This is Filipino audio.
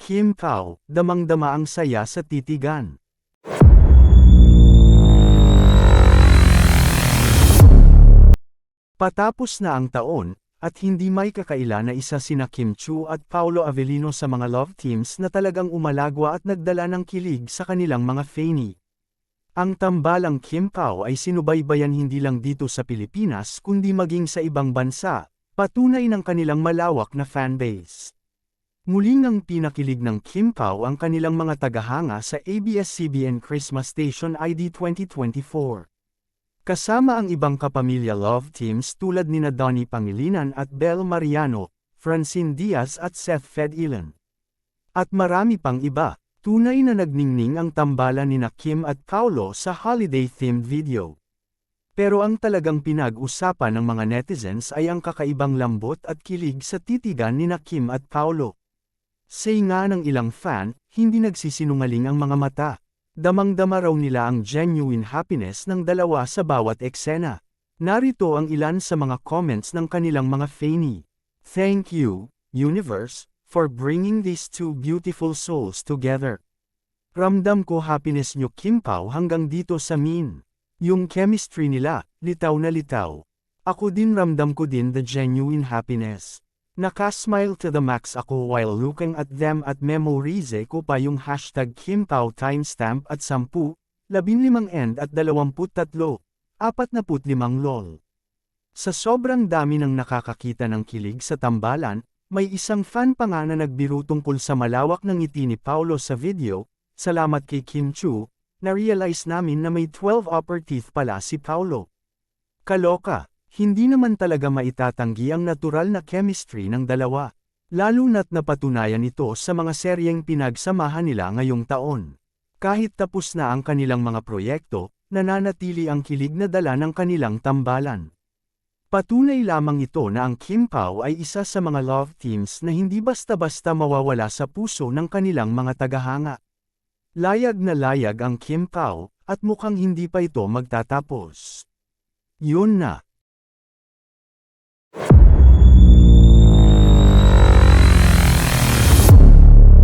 Kim Pao, damang-dama ang saya sa titigan. Patapos na ang taon, at hindi may kakaila na isa sina Kim Chiu at Paolo Avellino sa mga love teams na talagang umalagwa at nagdala ng kilig sa kanilang mga fanny. Ang tambalang Kim Pao ay sinubaybayan hindi lang dito sa Pilipinas kundi maging sa ibang bansa, patunay ng kanilang malawak na fanbase. Muling ang pinakilig ng Kim Pao ang kanilang mga tagahanga sa ABS-CBN Christmas Station ID 2024. Kasama ang ibang kapamilya love teams tulad nina Donnie Pangilinan at Bel Mariano, Francine Diaz at Seth Fedilan. At marami pang iba, tunay na nagningning ang tambalan nina Kim at Paolo sa holiday-themed video. Pero ang talagang pinag-usapan ng mga netizens ay ang kakaibang lambot at kilig sa titigan nina Kim at Paolo. Say nga ng ilang fan, hindi nagsisinungaling ang mga mata. Damang-dama raw nila ang genuine happiness ng dalawa sa bawat eksena. Narito ang ilan sa mga comments ng kanilang mga fanny. Thank you, Universe, for bringing these two beautiful souls together. Ramdam ko happiness nyo Kim Pao hanggang dito sa Min. Yung chemistry nila, litaw na litaw. Ako din ramdam ko din the genuine happiness. Nakasmile to the max ako while looking at them at memorize ko pa yung hashtag KimPao timestamp at 10, 15 and at 23, 45 lol. Sa sobrang dami ng nakakakita ng kilig sa tambalan, may isang fan pa nga na nagbiro tungkol sa malawak ng ngiti ni Paolo sa video. Salamat kay Kim Chiu, na-realize namin na may 12 upper teeth pala si Paolo. Kaloka. Hindi naman talaga maitatanggi ang natural na chemistry ng dalawa. Lalo na't napatunayan ito sa mga seryeng pinagsamahan nila ngayong taon. Kahit tapos na ang kanilang mga proyekto, nananatili ang kilig na dala ng kanilang tambalan. Patunay lamang ito na ang Kim Pao ay isa sa mga love teams na hindi basta-basta mawawala sa puso ng kanilang mga tagahanga. Layag na layag ang Kim Pao, at mukhang hindi pa ito magtatapos. Yun na.